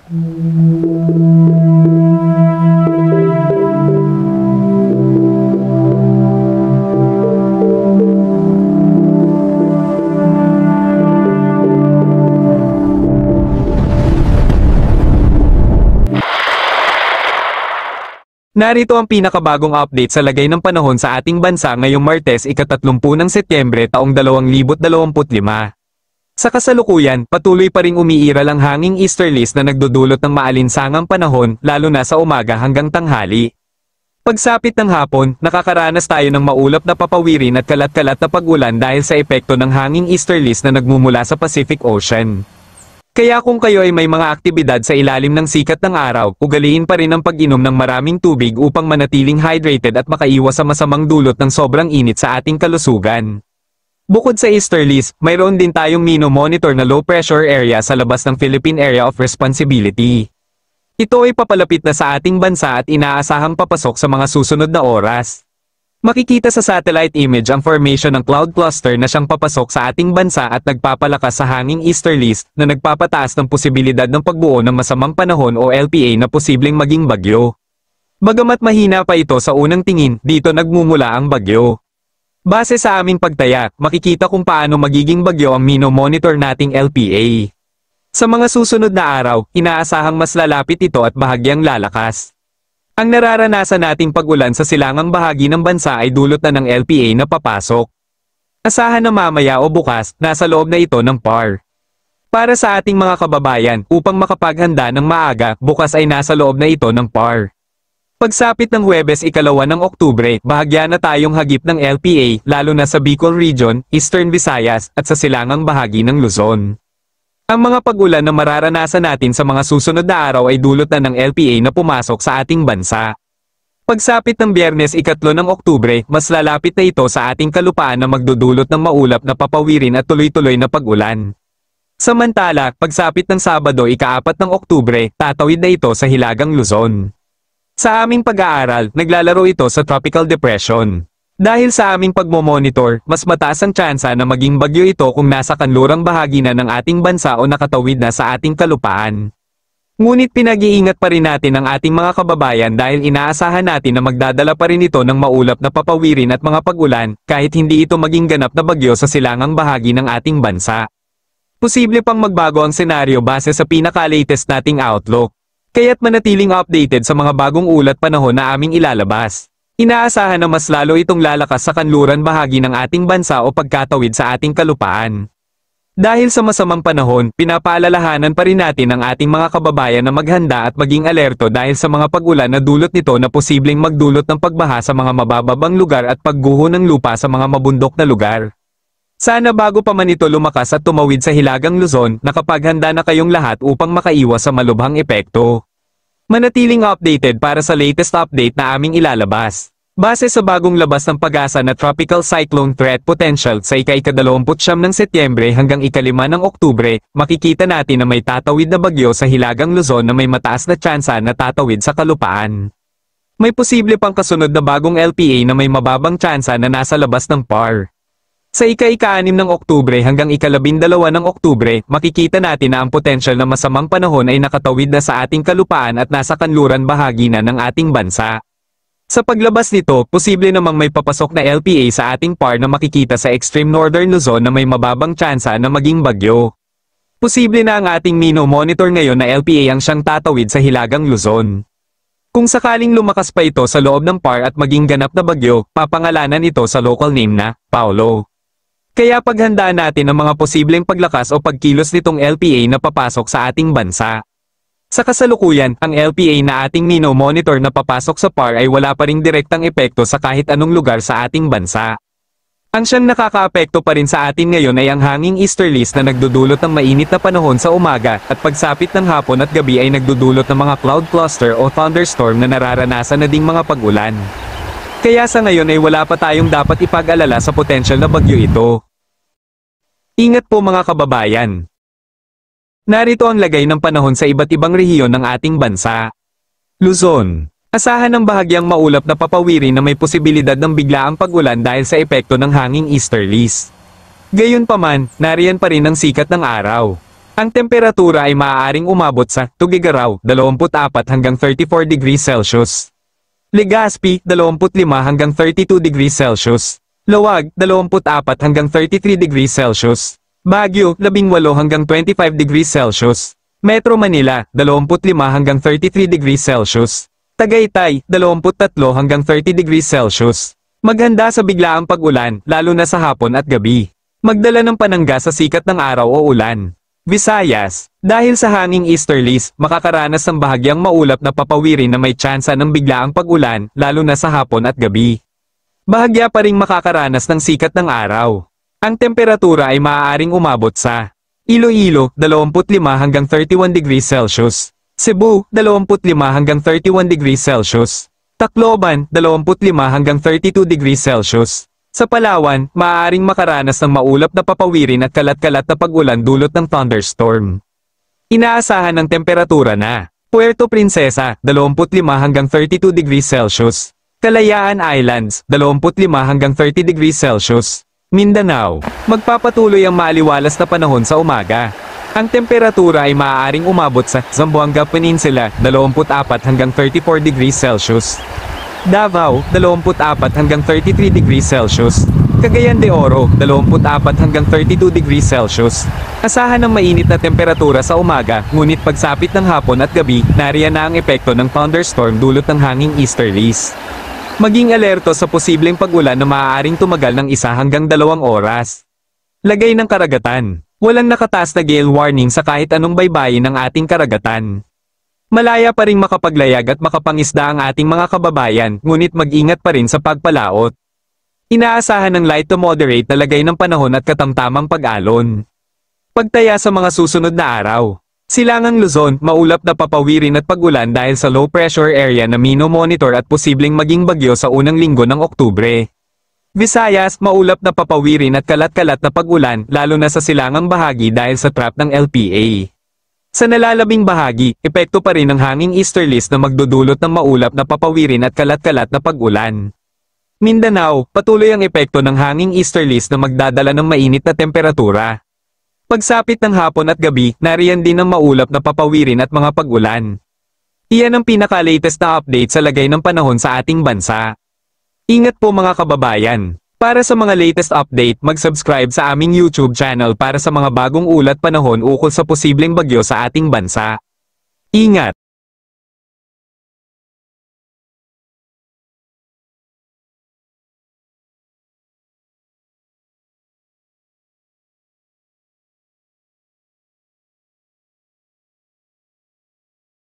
Narito ang pinakabagong update sa lagay ng panahon sa ating bansa ngayong Martes, ika-30 ng Setyembre taong 2025. Sa kasalukuyan, patuloy pa ring umiiral ang hanging easterlies na nagdudulot ng maalinsangang panahon, lalo na sa umaga hanggang tanghali. Pagsapit ng hapon, nakakaranas tayo ng maulap na papawirin at kalat-kalat na pag-ulan dahil sa epekto ng hanging easterlies na nagmumula sa Pacific Ocean. Kaya kung kayo ay may mga aktibidad sa ilalim ng sikat ng araw, ugaliin pa rin ang pag-inom ng maraming tubig upang manatiling hydrated at makaiwas sa masamang dulot ng sobrang init sa ating kalusugan. Bukod sa easterlies, mayroon din tayong mino-monitor na low pressure area sa labas ng Philippine Area of Responsibility. Ito ay papalapit na sa ating bansa at inaasahang papasok sa mga susunod na oras. Makikita sa satellite image ang formation ng cloud cluster na siyang papasok sa ating bansa at nagpapalakas sa hanging easterlies na nagpapataas ng posibilidad ng pagbuo ng masamang panahon o LPA na posibleng maging bagyo. Bagamat mahina pa ito sa unang tingin, dito nagmumula ang bagyo. Base sa aming pagtaya, makikita kung paano magiging bagyo ang mino-monitor nating LPA. Sa mga susunod na araw, inaasahang mas lalapit ito at bahagyang lalakas. Ang nararanasan nating pag-ulan sa silangang bahagi ng bansa ay dulot na ng LPA na papasok. Asahan na mamaya o bukas, nasa loob na ito ng PAR. Para sa ating mga kababayan, upang makapaghanda ng maaga, bukas ay nasa loob na ito ng PAR. Pagsapit ng Huwebes, ika-2 ng Oktubre, bahagya na tayong hagip ng LPA, lalo na sa Bicol Region, Eastern Visayas, at sa silangang bahagi ng Luzon. Ang mga pag-ulan na mararanasan natin sa mga susunod na araw ay dulot na ng LPA na pumasok sa ating bansa. Pagsapit ng Biyernes, ika-3 ng Oktubre, mas lalapit na ito sa ating kalupaan na magdudulot ng maulap na papawirin at tuloy-tuloy na pag-ulan. Samantala, pagsapit ng Sabado, ika-4 ng Oktubre, tatawid na ito sa Hilagang Luzon. Sa aming pag-aaral, naglalaro ito sa Tropical Depression. Dahil sa aming pagmomonitor, mas mataas ang tsansa na maging bagyo ito kung nasa kanlurang bahagi na ng ating bansa o nakatawid na sa ating kalupaan. Ngunit pinag-iingat pa rin natin ang ating mga kababayan dahil inaasahan natin na magdadala pa rin ito ng maulap na papawirin at mga pag-ulan, kahit hindi ito maging ganap na bagyo sa silangang bahagi ng ating bansa. Posible pang magbago ang senaryo base sa pinaka-latest nating outlook. Kaya't manatiling updated sa mga bagong ulat panahon na aming ilalabas. Inaasahan na mas lalo itong lalakas sa kanluran bahagi ng ating bansa o pagkatawid sa ating kalupaan. Dahil sa masamang panahon, pinapaalalahanan pa rin natin ang ating mga kababayan na maghanda at maging alerto dahil sa mga pag-ulan na dulot nito na posibleng magdulot ng pagbaha sa mga mabababang lugar at pagguho ng lupa sa mga mabundok na lugar. Sana bago pa man ito lumakas at tumawid sa Hilagang Luzon, nakapaghanda na kayong lahat upang makaiwas sa malubhang epekto. Manatiling updated para sa latest update na aming ilalabas. Base sa bagong labas ng Pag-asa na Tropical Cyclone Threat Potential sa ika-29 ng Setyembre hanggang ika-5 ng Oktubre, makikita natin na may tatawid na bagyo sa Hilagang Luzon na may mataas na tsansa na tatawid sa kalupaan. May posible pang kasunod na bagong LPA na may mababang tsansa na nasa labas ng PAR. Sa ika-6 ng Oktubre hanggang ika-12 ng Oktubre, makikita natin na ang potensyal na masamang panahon ay nakatawid na sa ating kalupaan at nasa kanluran bahagi na ng ating bansa. Sa paglabas nito, posible namang may papasok na LPA sa ating PAR na makikita sa extreme northern Luzon na may mababang tsansa na maging bagyo. Posible na ang ating mino-monitor ngayon na LPA ang siyang tatawid sa Hilagang Luzon. Kung sakaling lumakas pa ito sa loob ng PAR at maging ganap na bagyo, papangalanan ito sa local name na Paulo. Kaya paghandaan natin ang mga posibleng paglakas o pagkilos nitong LPA na papasok sa ating bansa. Sa kasalukuyan, ang LPA na ating mino-monitor na papasok sa PAR ay wala pa ring direktang epekto sa kahit anong lugar sa ating bansa. Ang siyang nakakaapekto pa rin sa atin ngayon ay ang hanging easterlies na nagdudulot ng mainit na panahon sa umaga at pagsapit ng hapon at gabi ay nagdudulot ng mga cloud cluster o thunderstorm na nararanasan na ding mga pag-ulan. Kaya sa ngayon ay wala pa tayong dapat ipag-alala sa potensyal na bagyo ito. Ingat po mga kababayan. Narito ang lagay ng panahon sa iba't ibang rehiyon ng ating bansa. Luzon. Asahan ng bahagyang maulap na papawirin na may posibilidad ng biglaang pag-ulan dahil sa epekto ng hanging easterlies. Gayunpaman, nariyan pa rin ang sikat ng araw. Ang temperatura ay maaaring umabot sa Tuguegarao, 24 hanggang 34 degrees Celsius. Legazpi, 25 hanggang 32 degrees Celsius. Lawag, 24 hanggang 33 degrees Celsius. Baguio, 18 hanggang 25 degrees Celsius. Metro Manila, 25 hanggang 33 degrees Celsius. Tagaytay, 23 hanggang 30 degrees Celsius. Maghanda sa biglaang pag-ulan, lalo na sa hapon at gabi. Magdala ng panangga sa sikat ng araw o ulan. Visayas, dahil sa hanging easterlies, makakaranas ng bahagyang maulap na papawirin na may tsansa ng biglaang pag-ulan, lalo na sa hapon at gabi. Bahagya pa ring makakaranas ng sikat ng araw. Ang temperatura ay maaaring umabot sa Iloilo, 25 hanggang 31 degrees Celsius. Cebu, 25 hanggang 31 degrees Celsius. Tacloban, 25 hanggang 32 degrees Celsius. Sa Palawan, maaaring makaranas ng maulap na papawirin at kalat-kalat na pag-ulan dulot ng thunderstorm. Inaasahan ng temperatura na Puerto Princesa, 25 hanggang 32 degrees Celsius. Kalayaan Islands, 25 hanggang 30 degrees Celsius. Mindanao, magpapatuloy ang maaliwalas na panahon sa umaga. Ang temperatura ay maaaring umabot sa Zamboanga Peninsula, 24 hanggang 34 degrees Celsius. Davao, 24 hanggang 33 degrees Celsius. Cagayan de Oro, 24 hanggang 32 degrees Celsius. Asahan ng mainit na temperatura sa umaga, ngunit pagsapit ng hapon at gabi, nariyan na ang epekto ng thunderstorm dulot ng hanging easterlies. Maging alerto sa posibleng pag-ulan na maaaring tumagal ng 1 hanggang 2 oras. Lagay ng karagatan. Walang nakataas na gale warning sa kahit anong baybayin ng ating karagatan. Malaya pa ring makapaglayag at makapangisda ang ating mga kababayan, ngunit mag-ingat pa rin sa pagpalaot. Inaasahan ng light to moderate na lagay ng panahon at katamtamang pag-alon. Pagtaya sa mga susunod na araw. Silangang Luzon, maulap na papawirin at pag-ulan dahil sa low pressure area na mino-monitor at posibleng maging bagyo sa unang linggo ng Oktubre. Visayas, maulap na papawirin at kalat-kalat na pag-ulan, lalo na sa silangang bahagi dahil sa trap ng LPA. Sa nalalabing bahagi, epekto pa rin ng hanging easterlies na magdudulot ng maulap na papawirin at kalat-kalat na pag-ulan. Mindanao, patuloy ang epekto ng hanging easterlies na magdadala ng mainit na temperatura. Pagsapit ng hapon at gabi, nariyan din ang maulap na papawirin at mga pag-ulan. Iyan ang pinaka-latest na update sa lagay ng panahon sa ating bansa. Ingat po mga kababayan. Para sa mga latest update, mag-subscribe sa aming YouTube channel para sa mga bagong ulat panahon ukol sa posibleng bagyo sa ating bansa. Ingat!